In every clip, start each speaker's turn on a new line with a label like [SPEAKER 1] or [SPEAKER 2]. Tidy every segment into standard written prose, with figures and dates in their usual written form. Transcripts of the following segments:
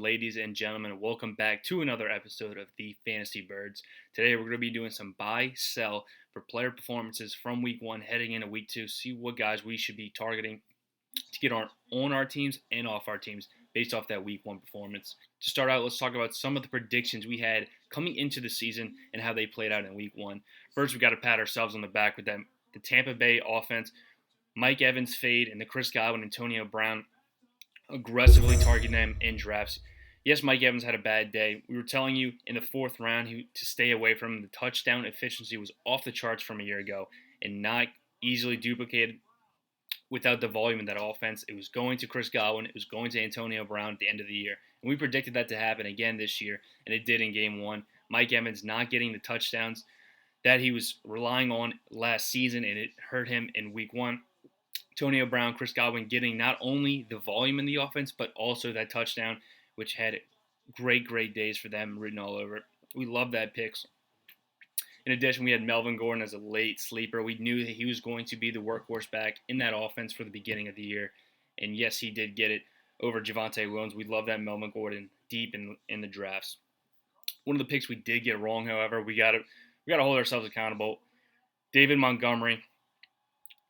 [SPEAKER 1] ladies and gentlemen. Welcome back to another episode of the Fantasy Birds. Today, we're going to be doing some buy-sell for player performances from Week 1 heading into Week 2. See what guys we should be targeting to get on our teams and off our teams based off that Week 1 performance. To start out, let's talk about some of the predictions we had coming into the season and how they played out in Week 1. First, we got to pat ourselves on the back with the Tampa Bay offense, Mike Evans fade, and the Chris Godwin, Antonio Brown aggressively targeting them in drafts. Yes, Mike Evans had a bad day. We were telling you in the fourth round to stay away from him. The touchdown efficiency was off the charts from a year ago and not easily duplicated without the volume in that offense. It was going to Chris Godwin. It was going to Antonio Brown at the end of the year. And we predicted that to happen again this year, and it did in Game 1. Mike Evans not getting the touchdowns that he was relying on last season, and it hurt him in Week 1. Antonio Brown, Chris Godwin getting not only the volume in the offense, but also that touchdown, which had great days for them written all over it. We love that picks. In addition, we had Melvin Gordon as a late sleeper. We knew that he was going to be the workhorse back in that offense for the beginning of the year. And yes, he did get it over Javonte Williams. We love that Melvin Gordon deep in the drafts. One of the picks we did get wrong, however, we gotta hold ourselves accountable. David Montgomery,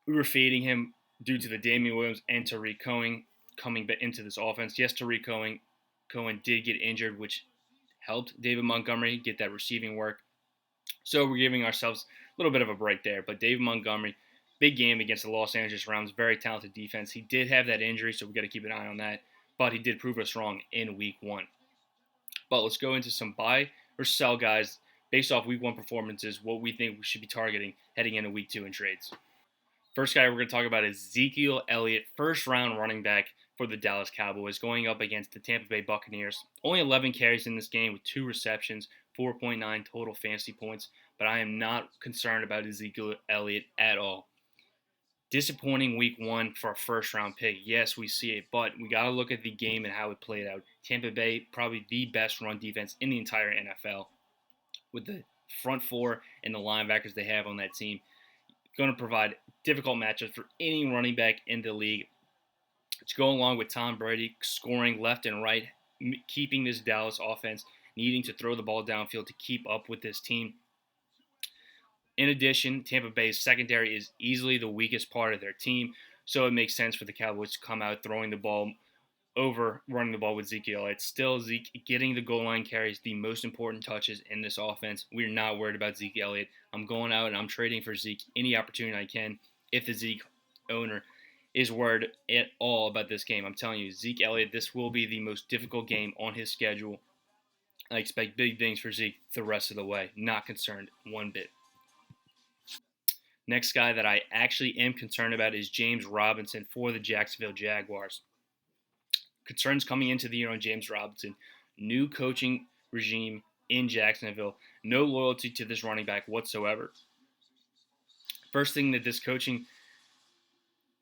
[SPEAKER 1] we were fading him due to the Damian Williams and Tariq Cohen coming into this offense. Yes, Tariq Cohen did get injured, which helped David Montgomery get that receiving work. So we're giving ourselves a little bit of a break there. But David Montgomery, big game against the Los Angeles Rams, very talented defense. He did have that injury, so we got to keep an eye on that. But he did prove us wrong in Week 1. But let's go into some buy or sell guys based off Week 1 performances, what we think we should be targeting heading into Week 2 in trades. First guy we're going to talk about is Ezekiel Elliot, first-round running back for the Dallas Cowboys, going up against the Tampa Bay Buccaneers. Only 11 carries in this game with 2 receptions, 4.9 total fantasy points, but I am not concerned about Ezekiel Elliot at all. Disappointing Week 1 for a first-round pick. Yes, we see it, but we got to look at the game and how it played out. Tampa Bay, probably the best run defense in the entire NFL, with the front four and the linebackers they have on that team. Going to provide difficult matchups for any running back in the league. To go along with Tom Brady scoring left and right, keeping this Dallas offense needing to throw the ball downfield to keep up with this team. In addition, Tampa Bay's secondary is easily the weakest part of their team, so it makes sense for the Cowboys to come out throwing the ball over running the ball with Ezekiel. It's still Zeke getting the goal line carries, the most important touches in this offense. We're not worried about Zeke Elliott. I'm going out and I'm trading for Zeke any opportunity I can if the Zeke owner is worried at all about this game. I'm telling you, Zeke Elliott, this will be the most difficult game on his schedule. I expect big things for Zeke the rest of the way. Not concerned one bit. Next guy that I actually am concerned about is James Robinson for the Jacksonville Jaguars. Concerns coming into the year on James Robinson. New coaching regime in Jacksonville. No loyalty to this running back whatsoever. First thing that this coaching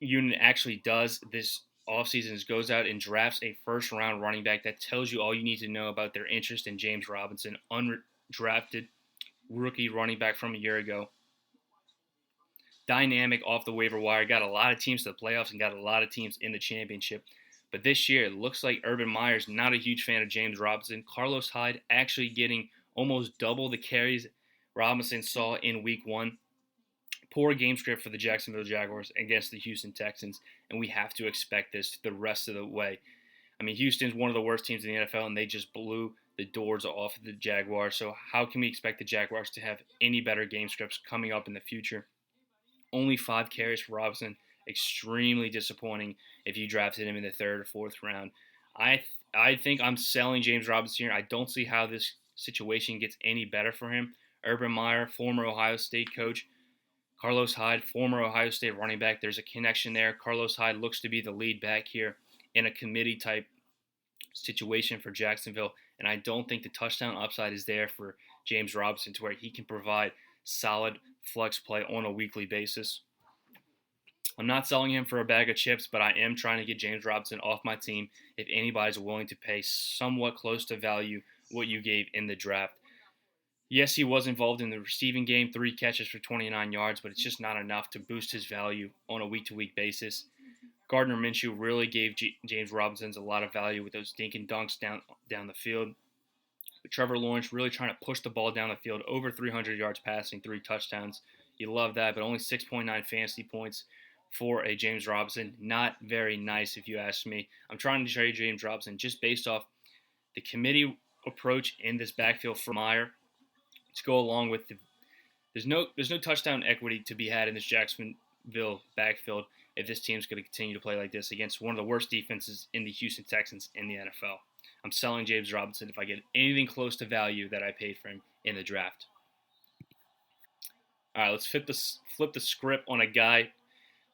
[SPEAKER 1] unit actually does this offseason is goes out and drafts a first-round running back. That tells you all you need to know about their interest in James Robinson, undrafted rookie running back from a year ago. Dynamic off the waiver wire. Got a lot of teams to the playoffs and got a lot of teams in the championship. But this year, it looks like Urban Meyer's not a huge fan of James Robinson. Carlos Hyde actually getting almost double the carries Robinson saw in Week 1. Poor game script for the Jacksonville Jaguars against the Houston Texans, and we have to expect this the rest of the way. I mean, Houston's one of the worst teams in the NFL, and they just blew the doors off of the Jaguars. So how can we expect the Jaguars to have any better game scripts coming up in the future? Only 5 carries for Robinson. Extremely disappointing if you drafted him in the 3rd or 4th round. I think I'm selling James Robinson here. I don't see how this situation gets any better for him. Urban Meyer, former Ohio State coach. Carlos Hyde, former Ohio State running back. There's a connection there. Carlos Hyde looks to be the lead back here in a committee-type situation for Jacksonville, and I don't think the touchdown upside is there for James Robinson to where he can provide solid flex play on a weekly basis. I'm not selling him for a bag of chips, but I am trying to get James Robinson off my team if anybody's willing to pay somewhat close to value what you gave in the draft. Yes, he was involved in the receiving game, 3 catches for 29 yards, but it's just not enough to boost his value on a week-to-week basis. Gardner Minshew really gave James Robinson a lot of value with those dink and dunks down the field. But Trevor Lawrence really trying to push the ball down the field, over 300 yards passing, 3 touchdowns. You love that, but only 6.9 fantasy points for a James Robinson. Not very nice, if you ask me. I'm trying to trade James Robinson just based off the committee approach in this backfield for Meyer to go along with there's no touchdown equity to be had in this Jacksonville backfield if this team's going to continue to play like this against one of the worst defenses in the Houston Texans in the NFL. I'm selling James Robinson if I get anything close to value that I paid for him in the draft. All right, let's flip the script on a guy,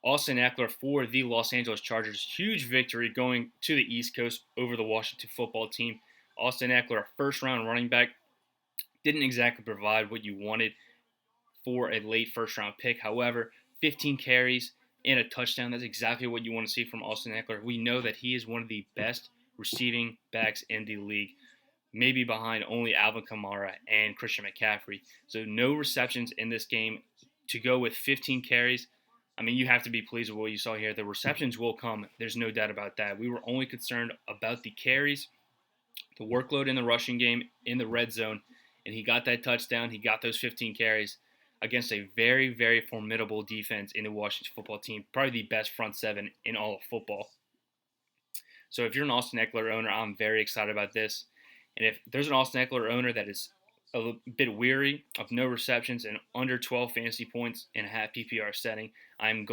[SPEAKER 1] Austin Ekeler for the Los Angeles Chargers. Huge victory going to the East Coast over the Washington football team. Austin Ekeler, a first-round running back, didn't exactly provide what you wanted for a late first-round pick. However, 15 carries and a touchdown, that's exactly what you want to see from Austin Ekeler. We know that he is one of the best receiving backs in the league, maybe behind only Alvin Kamara and Christian McCaffrey. So no receptions in this game to go with 15 carries. I mean, you have to be pleased with what you saw here. The receptions will come. There's no doubt about that. We were only concerned about the carries, the workload in the rushing game, in the red zone, and he got that touchdown. He got those 15 carries against a very, very formidable defense in the Washington football team, probably the best front seven in all of football. So if you're an Austin Ekeler owner, I'm very excited about this. And if there's an Austin Ekeler owner that is a bit weary of no receptions and under 12 fantasy points in a half PPR setting, I'm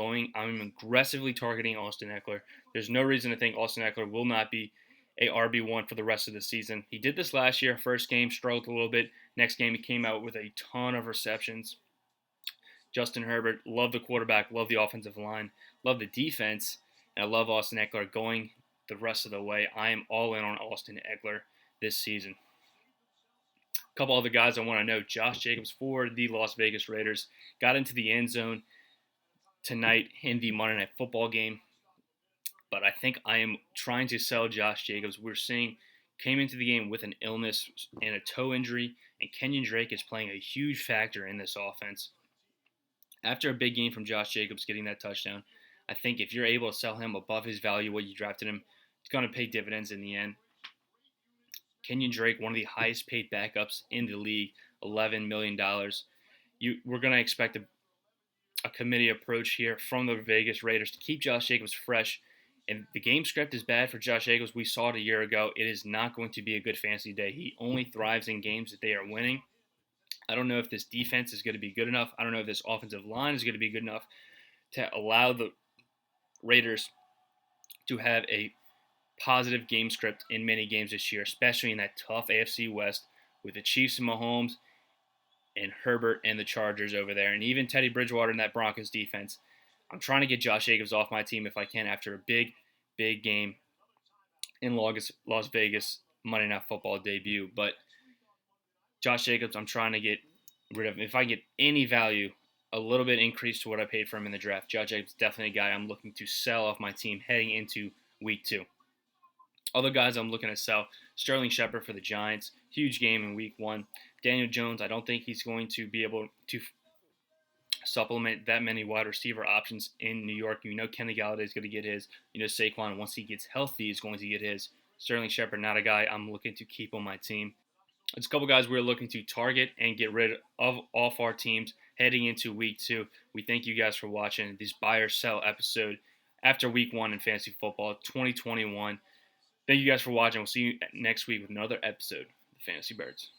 [SPEAKER 1] aggressively targeting Austin Ekeler. There's no reason to think Austin Ekeler will not be a RB1 for the rest of the season. He did this last year. First game, struggled a little bit. Next game, he came out with a ton of receptions. Justin Herbert, love the quarterback, love the offensive line, love the defense, and I love Austin Ekeler going the rest of the way. I am all in on Austin Ekeler this season. A couple other guys I want to know. Josh Jacobs for the Las Vegas Raiders got into the end zone tonight in the Monday Night Football game, but I think I am trying to sell Josh Jacobs. We're seeing came into the game with an illness and a toe injury, and Kenyon Drake is playing a huge factor in this offense. After a big game from Josh Jacobs getting that touchdown, I think if you're able to sell him above his value, what you drafted him, it's going to pay dividends in the end. Kenyon Drake, one of the highest paid backups in the league, $11 million. We're going to expect a committee approach here from the Vegas Raiders to keep Josh Jacobs fresh. And the game script is bad for Josh Jacobs. We saw it a year ago. It is not going to be a good fantasy day. He only thrives in games that they are winning. I don't know if this defense is going to be good enough. I don't know if this offensive line is going to be good enough to allow the Raiders to have a positive game script in many games this year, especially in that tough AFC West with the Chiefs and Mahomes and Herbert and the Chargers over there, and even Teddy Bridgewater in that Broncos defense. I'm trying to get Josh Jacobs off my team if I can after a big, big game in Las Vegas Monday Night Football debut. But Josh Jacobs, I'm trying to get rid of him. If I get any value, a little bit increase to what I paid for him in the draft, Josh Jacobs is definitely a guy I'm looking to sell off my team heading into week 2. Other guys I'm looking to sell, Sterling Sheppard for the Giants. Huge game in week 1. Daniel Jones, I don't think he's going to be able to supplement that many wide receiver options in New York. You know Kenny Galladay is going to get his. You know Saquon, once he gets healthy, is going to get his. Sterling Sheppard, not a guy I'm looking to keep on my team. There's a couple guys we're looking to target and get rid of off our teams heading into week 2. We thank you guys for watching this buy or sell episode after week 1 in fantasy football 2021. Thank you guys for watching. We'll see you next week with another episode of the Fantasy Birds.